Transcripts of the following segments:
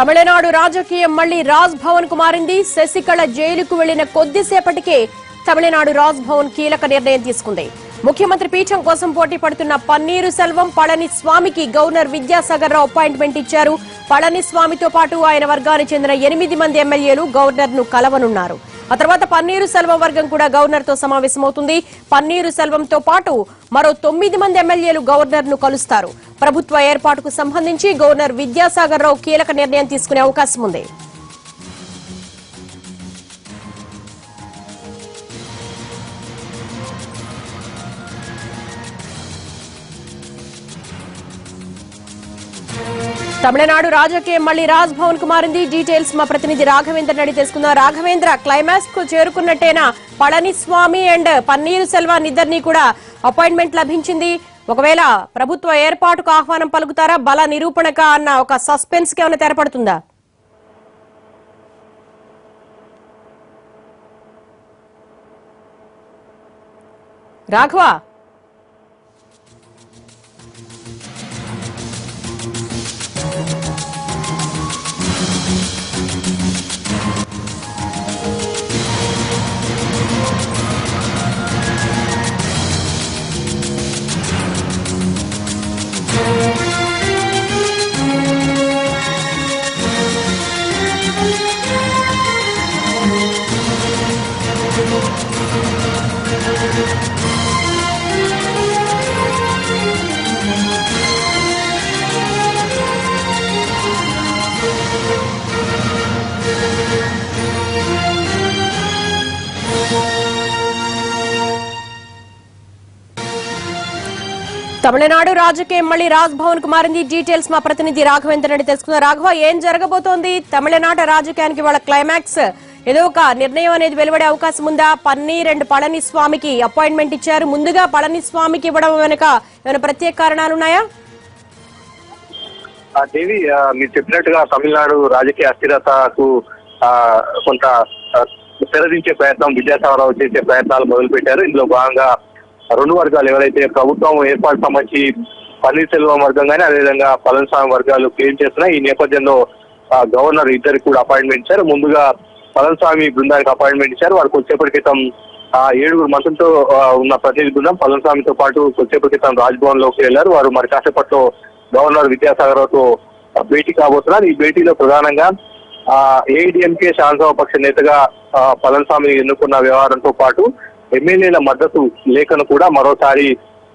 తమిళనాడు రాజకీయం మళ్లీ రాజ్ భవన్ కు మారింది. శశికళ జైలుకు వెళ్లిన కొద్దిసేపటికే తమిళనాడు రాజ్ భవన్ కీలక నిర్ణయం తీసుకుంది. ముఖ్యమంత్రి పీఠం కోసం పోటీ పడుతున్న పన్నీరు సెల్వం, పళనిస్వామికి గవర్నర్ విద్యాసాగర్ రావు అపాయింట్మెంట్ ఇచ్చారు. పళనిస్వామితో పాటు ఆయన వర్గానికి చెందిన 8 మంది ఎమ్మెల్యేలు గవర్నర్ ను కలవనున్నారు. ఆ తర్వాత పన్నీరు సెల్వం వర్గం కూడా గవర్నర్ తో సమావేశమవుతుంది. పన్నీరు సెల్వంతో పాటు మరో 9 మంది ఎమ్మెల్యేలు గవర్నర్ ను కలుస్తారు. ప్రభుత్వ ఏర్పాటుకు సంబంధించి గవర్నర్ విద్యాసాగర్ రావు కీలక నిర్ణయం తీసుకునే అవకాశం ఉంది. తమిళనాడు రాజకీయం మళ్లీ రాజ్ భవన్ కు మారింది. డీటెయిల్స్ మా ప్రతినిధి రాఘవేంద్ర అడిగి తెలుసుకుందాం. రాఘవేంద్ర, క్లైమాక్స్ కు చేరుకున్నట్టేనా పళనిస్వామి అండ్ పన్నీరు సెల్వాన్ ఇద్దరిని కూడా అపాయింట్మెంట్ లభించింది? ఒకవేళ ప్రభుత్వ ఏర్పాటుకు ఆహ్వానం పలుకుతారా, బల నిరూపణక అన్న ఒక సస్పెన్స్ కి ఏమైనా తెరపడుతుందా? రాఘవ, తమిళనాడు రాజకీయం మళ్లీ రాజ్ భవన్ కు మారింది. డీటెయిల్స్ మా ప్రతినిధి రాఘవేంద్ర అడిగి తెలుసుకుందాం. రాఘవ, ఏం జరగబోతోంది? తమిళనాడు రాజకీయానికి వాళ్ళ క్లైమాక్స్ ఏదో ఒక నిర్ణయం అనేది వెలువడే అవకాశం ఉందా? పన్నీర్ అండ్ పళనిస్వామికి అపాయింట్మెంట్ ఇచ్చారు. ముందుగా పళనిస్వామికి ఇవ్వడం వెనుక ఏమైనా ప్రత్యేక కారణాలు ఉన్నాయా? దేవి, మీరు చెప్పినట్టుగా తమిళనాడు రాజకీయ అస్థిరతకు కొంత తెరదించే ప్రయత్నం విద్యాసాగర్ రావు చేసే ప్రయత్నాలు మొదలుపెట్టారు. ఇందులో భాగంగా రెండు వర్గాలు ఎవరైతే ప్రభుత్వం ఏర్పాటు సంబంధించి పన్నీర్ సెల్వం వర్గం కానీ అదేవిధంగా పళనిస్వామి వర్గాలు క్లెయిమ్ చేస్తున్నాయి. ఈ నేపథ్యంలో గవర్నర్ ఇద్దరికి కూడా అపాయింట్మెంట్ ఇచ్చారు. ముందుగా పళనిస్వామి బృందానికి అపాయింట్మెంట్ ఇచ్చారు. వారు కొద్దిసేపటి క్రితం 7 మంత్రులతో ఉన్న ప్రతినిధి బృందం పళనిస్వామితో పాటు కొద్దిసేపటి క్రితం రాజ్భవన్ లోకి వెళ్లారు. వారు మరి కాసేపట్లో గవర్నర్ విద్యాసాగర్ రావుతో భేటీ కాబోతున్నారు. ఈ భేటీలో ప్రధానంగా ఏఐడిఎంకే శాసనసభాపక్ష నేతగా పళనిస్వామి ఎన్నుకున్న వ్యవహారంతో పాటు ఎమ్మెల్యేల మద్దతు లేఖను కూడా మరోసారి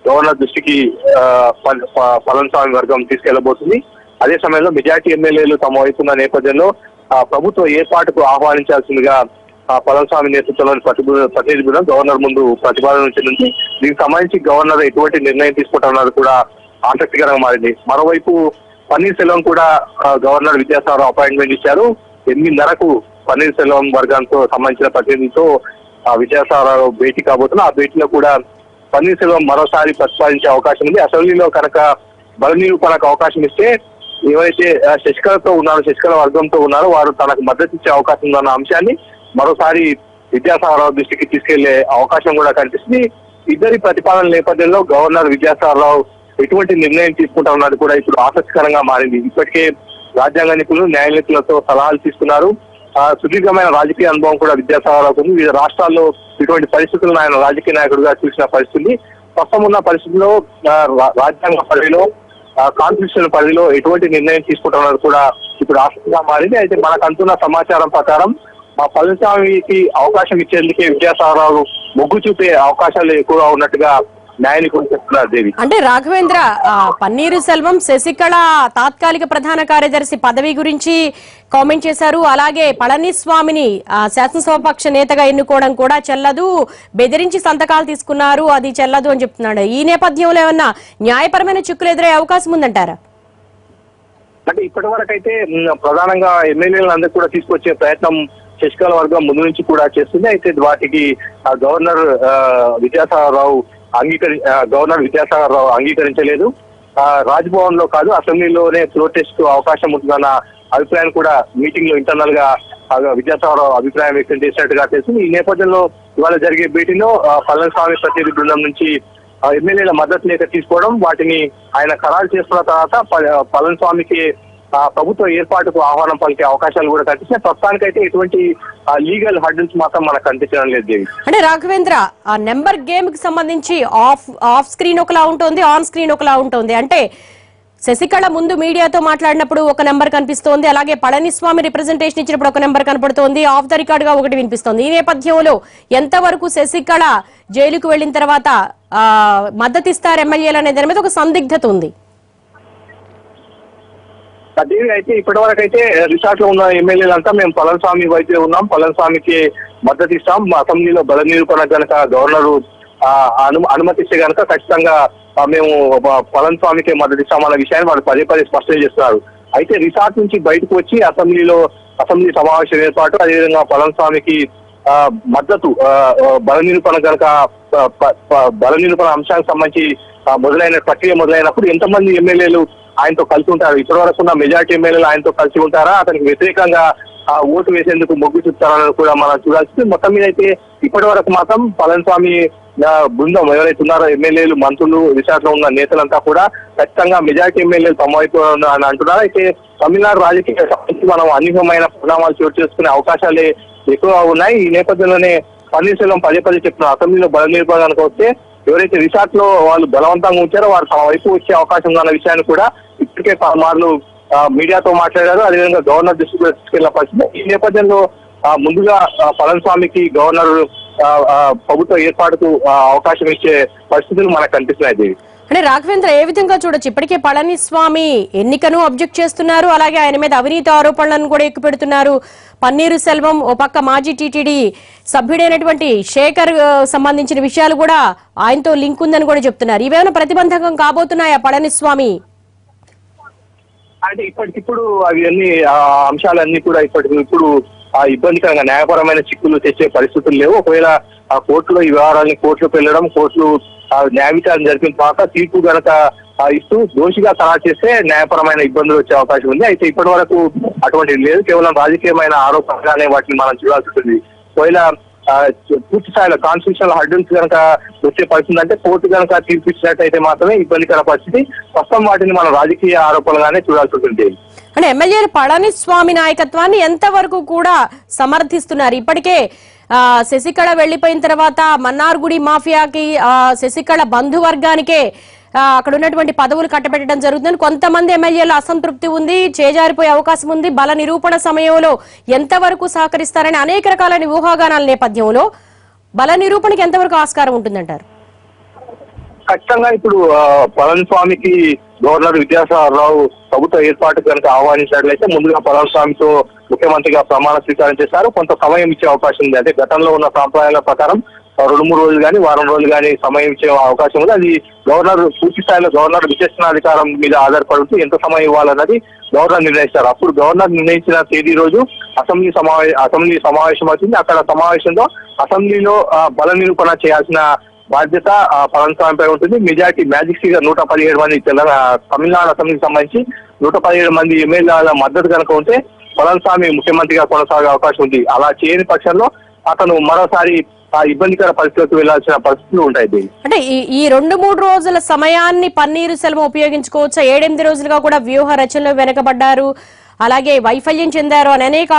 గవర్నర్ దృష్టికి పళనిస్వామి వర్గం తీసుకెళ్లబోతుంది. అదే సమయంలో మెజార్టీ ఎమ్మెల్యేలు తమ వైపు ఉన్న నేపథ్యంలో ప్రభుత్వ ఏర్పాటుకు ఆహ్వానించాల్సిందిగా పళనిస్వామి నేతృత్వంలోని ప్రతినిధి బృందం గవర్నర్ ముందు ప్రతిపాదన ఉంచింది. దీనికి సంబంధించి గవర్నర్ ఎటువంటి నిర్ణయం తీసుకుంటున్నది కూడా ఆసక్తికరంగా మారింది. మరోవైపు పన్నీర్ సెల్వం కూడా గవర్నర్ విద్యాసాగర్ రావు అపాయింట్మెంట్ ఇచ్చారు. 8:30కు పన్నీర్ సెల్వం వర్గానికి సంబంధించిన ప్రతినిధితో విద్యాసాగర్ రావు భేటీ కాబోతున్నారు. ఆ భేటీలో కూడా పన్నీర్ సెల్వం మరోసారి ప్రతిపాదించే అవకాశం ఉంది. అసెంబ్లీలో కనుక బల నిరూపణకు అవకాశం ఇస్తే ఎవరైతే శశికళతో ఉన్నారో, శశికళ వర్గంతో ఉన్నారో వారు తనకు మద్దతు ఇచ్చే అవకాశం ఉందన్న అంశాన్ని మరోసారి విద్యాసాగర్ రావు దృష్టికి తీసుకెళ్లే అవకాశం కూడా కనిపిస్తుంది. ఇద్దరి ప్రతిపాదన నేపథ్యంలో గవర్నర్ విద్యాసాగర్ రావు ఎటువంటి నిర్ణయం తీసుకుంటా ఉన్నది కూడా ఇప్పుడు ఆసక్తికరంగా మారింది. ఇప్పటికే రాజ్యాంగ నిపుణులు, న్యాయ నిపుణులతో సలహాలు తీసుకున్నారు. సుదీర్ఘమైన రాజకీయ అనుభవం కూడా విద్యాసాగర్ రావుకు ఉంది. వివిధ రాష్ట్రాల్లో ఇటువంటి పరిస్థితులను ఆయన రాజకీయ నాయకుడిగా చూసిన పరిస్థితి. ప్రస్తుతం ఉన్న పరిస్థితుల్లో రాజ్యాంగ పరిధిలో, కాన్స్టిట్యూషన్ పరిధిలో ఎటువంటి నిర్ణయం తీసుకుంటున్నది కూడా ఇప్పుడు ఆసక్తిగా మారింది. అయితే మనకు అందుతున్న సమాచారం ప్రకారం పళనిస్వామికి అవకాశం ఇచ్చేందుకే విద్యాసాగర్ రావు మొగ్గు చూపే అవకాశాలు ఎక్కువగా ఉన్నట్టుగా న్యాయాధికారులు చెప్తున్నారు. దేవి, అంటే రాఘవేంద్ర, పన్నీరు సెల్వం శశికళ తాత్కాలిక ప్రధాన కార్యదర్శి పదవి గురించి కామెంట్ చేశారు. అలాగే పళనిస్వామిని శాసనసభాపక్ష నేతగా ఎన్నుకోవడం కూడా చెల్లదు, బెదిరించి సంతకాలు తీసుకున్నారు, అది చెల్లదు అని చెప్తున్నాడు. ఈ నేపథ్యంలో ఏమన్నా న్యాయపరమైన చిక్కులు ఎదురయ్యే అవకాశం ఉందంటారా? అంటే ఇప్పటి వరకు అయితే ప్రధానంగా ఎమ్మెల్యేలందరూ కూడా తీసుకొచ్చే ప్రయత్నం శశికళ వర్గం ముందు నుంచి కూడా చేస్తుంది. అయితే వాటికి గవర్నర్ విద్యాసాగర్ రావు అంగీకరించలేదు. రాజ్భవన్ లో కాదు, అసెంబ్లీలోనే ప్రొటెస్ట్ అవకాశం ఉంటుందన్న అభిప్రాయం కూడా మీటింగ్ లో ఇంటర్నల్ గా విద్యాసాగర్ రావు అభిప్రాయం వ్యక్తం చేసినట్టుగా తెలిసింది. ఈ నేపథ్యంలో ఇవాళ జరిగే భేటీలో పళనిస్వామి ప్రతినిధి బృందం నుంచి ఎమ్మెల్యేల మద్దతు లేఖ తీసుకోవడం, వాటిని ఆయన ఖరారు చేసుకున్న తర్వాత పళనిస్వామికి ప్రభుత్వ ఏర్పాటుకు ఆహ్వానం పలికే అవకాశాలు కూడా కనిపిస్తున్నాయి. ప్రస్తుతానికైతే ఎటువంటి లీగల్ హర్డిల్స్ మాత్రం మనకు కనిపించడం లేదు దేవి. అంటే రాఘవేంద్ర, ఆ నెంబర్ గేమ్ కి సంబంధించి ఆఫ్ స్క్రీన్ ఒకలా ఉంటుంది, ఆన్ స్క్రీన్ ఒకలా ఉంటుంది. అంటే శశికళ ముందు మీడియాతో మాట్లాడినప్పుడు ఒక నెంబర్ కనిపిస్తోంది, అలాగే పళనిస్వామి రిప్రజెంటేషన్ ఇచ్చినప్పుడు ఒక నెంబర్ కనపడుతోంది, ఆఫ్ ద రికార్డ్ గా ఒకటి వినిపిస్తోంది. ఈ నేపథ్యంలో ఎంతవరకు శశికళ జైలుకు వెళ్లిన తర్వాత మద్దతిస్తారు ఎమ్మెల్యేలు అనే దాని మీద ఒక సందిగ్ధత ఉంది. దేవి, అయితే ఇప్పటి వరకు అయితే రిసార్ట్ లో ఉన్న ఎమ్మెల్యేలంతా మేము పళనిస్వామి వైపే ఉన్నాం, పళనిస్వామికి మద్దతు ఇస్తాం, అసెంబ్లీలో బల నిరూపణ కనుక గవర్నర్ అనుమతిస్తే కనుక ఖచ్చితంగా మేము పళనిస్వామికి మద్దతు ఇస్తామన్న విషయాన్ని వాళ్ళు పదే పదే స్పష్టం చేస్తున్నారు. అయితే రిసార్ట్ నుంచి బయటకు వచ్చి అసెంబ్లీ సమావేశం ఏర్పాటు, అదేవిధంగా పళనిస్వామికి మద్దతు బల నిరూపణ కనుక బల నిరూపణ అంశానికి సంబంధించి ప్రక్రియ మొదలైనప్పుడు ఎంతమంది ఎమ్మెల్యేలు ఆయనతో కలిసి ఉంటారు, ఇప్పటి వరకు ఉన్న మెజార్టీ ఎమ్మెల్యేలు ఆయనతో కలిసి ఉంటారా, అతనికి వ్యతిరేకంగా ఓటు వేసేందుకు మొగ్గు చూపుతారని కూడా మనం చూడాల్సింది. మొత్తం మీద అయితే ఇప్పటి వరకు మాత్రం పళనిస్వామి బృందం ఎవరైతే ఉన్నారో ఎమ్మెల్యేలు, మంత్రులు, రిసార్ట్ లో ఉన్న నేతలంతా కూడా ఖచ్చితంగా మెజార్టీ ఎమ్మెల్యేలు తమ వైపు అని అంటున్నారు. అయితే తమిళనాడు రాజకీయ సంబంధించి మనం అనూహ్యమైన పరిణామాలు చోటు చేసుకునే అవకాశాలే ఎక్కువ ఉన్నాయి. ఈ నేపథ్యంలోనే పన్నీర్సెల్వం పదే పదే చెప్తున్నారు, అసెంబ్లీలో బల నిరూపణ కనుక వస్తే ఎవరైతే రిసార్ట్ లో వాళ్ళు బలవంతంగా ఉంచారో వారు తమ వైపు వచ్చే అవకాశం ఉందన్న విషయాన్ని కూడా ఇప్పటికే పలుమార్లు మీడియాతో మాట్లాడారు, అదేవిధంగా గవర్నర్ దృష్టికి తీసుకెళ్లిన పరిస్థితి. ఈ నేపథ్యంలో ముందుగా పళనిస్వామికి గవర్నర్ ప్రభుత్వ ఏర్పాటుకు అవకాశం ఇచ్చే పరిస్థితులు మనకు కనిపిస్తున్నాయి దేవి. అంటే రాఘవేంద్ర, ఏ విధంగా చూడొచ్చు, ఇప్పటికే పళనిస్వామి ఎన్నికను అబ్జెక్ట్ చేస్తున్నారు, అలాగే ఆయన మీద అవినీతి ఆరోపణలను కూడా ఎక్కుపెడుతున్నారు. పన్నీరు సెల్వం ఓ పక్క మాజీ టీటీడీ సభ్యుడైనటువంటి శేఖర్ సంబంధించిన విషయాలు కూడా ఆయనతో లింక్ ఉందని కూడా చెప్తున్నారు. ఇవేమైనా ప్రతిబంధకం కాబోతున్నాయా పళనిస్వామి? అంటే ఇప్పటికిప్పుడు అవి అన్ని అంశాలన్నీ కూడా ఇప్పుడు ఇబ్బందికరంగా న్యాయపరమైన చిక్కులు తెచ్చే పరిస్థితులు లేవు. ఒకవేళ ఆ కోర్టులో ఈ వ్యవహారాన్ని కోర్టులోకి వెళ్ళడం, కోర్టులు న్యాయ విచారణ జరిపిన తర్వాత తీర్పు గనక ఇస్తూ దోషిగా ఖరారు చేస్తే న్యాయపరమైన ఇబ్బందులు వచ్చే అవకాశం ఉంది. అయితే ఇప్పటి వరకు అటువంటిది లేదు, కేవలం రాజకీయమైన ఆరోపణగానే వాటిని మనం చూడాల్సి ఉంటుంది. ఒకవేళ పూర్తి స్థాయిలో కాన్స్టిట్యూషనల్ హర్డిల్స్ కనుక వచ్చే పరిస్థితి అంటే కోర్టు కనుక తీర్పు ఇచ్చినట్టయితే మాత్రమే ఇబ్బందికర పరిస్థితి. ప్రస్తుతం వాటిని మనం రాజకీయ ఆరోపణలుగానే చూడాల్సి ఉంటుంది. అంటే ఎమ్మెల్యేలు పళనిస్వామి నాయకత్వాన్ని ఎంతవరకు కూడా సమర్థిస్తున్నారు? ఇప్పటికే శశికళ వెళ్లిపోయిన తర్వాత మన్నార్గుడి మాఫియాకి శశికళ బంధువర్గానికే అక్కడ ఉన్నటువంటి పదవులు కట్టబెట్టడం జరుగుతుందని కొంతమంది ఎమ్మెల్యేలు అసంతృప్తి ఉంది, చేజారిపోయే అవకాశం ఉంది. బల నిరూపణ సమయంలో ఎంతవరకు సహకరిస్తారని అనేక రకాలైన ఊహాగానాల నేపథ్యంలో బల నిరూపణకి ఎంతవరకు ఆస్కారం ఉంటుందంటారు? ఖచ్చితంగా ఇప్పుడు పళనిస్వామికి గవర్నర్ విద్యాసాగర్ రావు ప్రభుత్వ ఏర్పాటు కనుక ఆహ్వానించినట్లయితే ముందుగా పళనిస్వామితో ముఖ్యమంత్రిగా ప్రమాణ స్వీకారం చేస్తారు. కొంత సమయం ఇచ్చే అవకాశం ఉంది. అంటే గతంలో ఉన్న సాంప్రదాయాల ప్రకారం 2-3 రోజులు కానీ వారం రోజులు కానీ సమయం ఇచ్చే అవకాశం ఉంది. అది గవర్నర్ పూర్తి స్థాయిలో గవర్నర్ విచక్షణాధికారం మీద ఆధారపడుతూ ఎంత సమయం ఇవ్వాలన్నది గవర్నర్ నిర్ణయిస్తారు. అప్పుడు గవర్నర్ నిర్ణయించిన తేదీ రోజు అసెంబ్లీ సమావేశం అవుతుంది. అక్కడ సమావేశంలో అసెంబ్లీలో బల నిరూపణ చేయాల్సిన బాధ్యత పళనిస్వామిపై ఉంటుంది. మెజార్టీ మ్యాజిక్ ఫిగర్ 117 మంది తమిళనాడు అసెంబ్లీకి సంబంధించి 117 మంది ఎమ్మెల్యేల మద్దతు కనుక ఉంటే పళనిస్వామి ముఖ్యమంత్రిగా కొనసాగే అవకాశం ఉంది. అలా చేయని పక్షంలో అతను మరోసారి ఇబ్బందికర పరిస్థితులకు వెళ్లాల్సిన పరిస్థితులు ఉంటాయి. అంటే ఈ 2-3 రోజుల సమయాన్ని పన్నీరు సెల్వం ఉపయోగించుకోవచ్చా? 7-8 రోజులుగా కూడా వ్యూహ రచనలో వెనకబడ్డారు, అలాగే వైఫల్యం చెందారు అని అనేక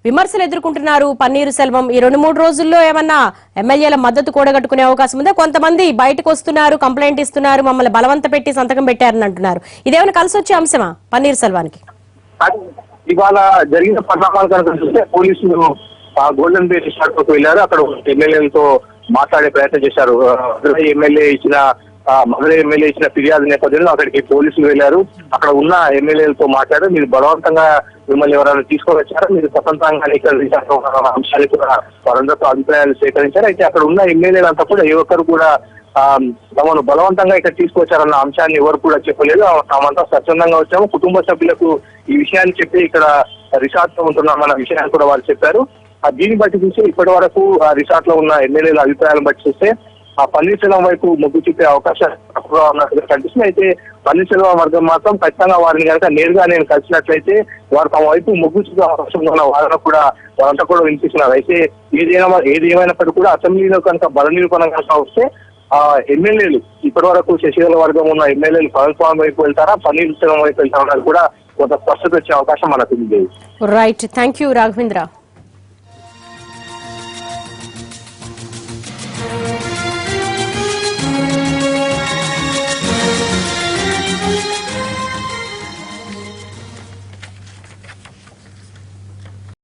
విమర్శలు ఎదుర్కొంటున్నారు పన్నీరు సెల్వం. ఈ 2-3 రోజుల్లో ఏమన్నా ఎమ్మెల్యేల మద్దతు కూడగట్టుకునే అవకాశం ఉందా? కొంతమంది బయటకు వస్తున్నారు, కంప్లైంట్ ఇస్తున్నారు, మమ్మల్ని బలవంత పెట్టి సంతకం పెట్టారని అంటున్నారు. ఇదేమైనా కలిసి వచ్చే అంశమా పన్నీరు సెల్వానికి? ఇవాళ జరిగిన పరిణామాలు కనుక చూస్తే పోలీసులు గోల్డెన్ బే రిసార్ట్ కు వెళ్లారు. అక్కడ ఎమ్మెల్యేలతో మాట్లాడే ప్రయత్నం చేశారు. మధురై ఎమ్మెల్యే ఇచ్చిన ఫిర్యాదు నేపథ్యంలో అక్కడికి పోలీసులు వెళ్లారు. అక్కడ ఉన్న ఎమ్మెల్యేలతో మాట్లాడారు. మీరు బలవంతంగా మిమ్మల్ని ఎవరైనా తీసుకొని వచ్చారో, మీరు స్వతంత్రంగా ఇక్కడ రిసార్ట్ అంశాలు కూడా వారందరితో అభిప్రాయాలు సేకరించారు. అయితే అక్కడ ఉన్న ఎమ్మెల్యేలంతా కూడా ఏ ఒక్కరు కూడా తమను బలవంతంగా ఇక్కడ తీసుకొచ్చారన్న అంశాన్ని ఎవరు కూడా చెప్పలేదు. తామంతా స్వచ్ఛందంగా వచ్చాము, కుటుంబ సభ్యులకు ఈ విషయాన్ని చెప్పి ఇక్కడ రిసార్ట్ లో ఉంటున్నామన్న విషయాన్ని కూడా వారు చెప్పారు. దీన్ని బట్టి చూసి ఇప్పటి వరకు రిసార్ట్ లో ఉన్న ఎమ్మెల్యేల అభిప్రాయాలను బట్టి చూస్తే పన్నీర్సెల్వం వైపు మొగ్గు చూపే అవకాశాలు తక్కువగా ఉన్నట్టుగా కనిపిస్తుంది. అయితే పన్నీర్సెల్వం వర్గం మాత్రం ఖచ్చితంగా వారిని కనుక నేరుగా నేను కలిసినట్లయితే వారు తమ వైపు మొగ్గు చూపే అవకాశం ఉన్న వారిని కూడా వారంతా కూడా వినిపిస్తున్నారు. అయితే ఏది ఏమైనప్పటికీ కూడా అసెంబ్లీలో కనుక బల నిరూపణ కనుక వస్తే ఎమ్మెల్యేలు ఇప్పటి వరకు శశికళ వర్గం ఉన్న ఎమ్మెల్యేలు పళనిస్వామి వైపు వెళ్తారా, పన్నీర్సెల్వం వైపు వెళ్తారా కూడా కొంత స్పష్టత వచ్చే అవకాశం మనకు ఉంది. Right, thank you Raghavendra.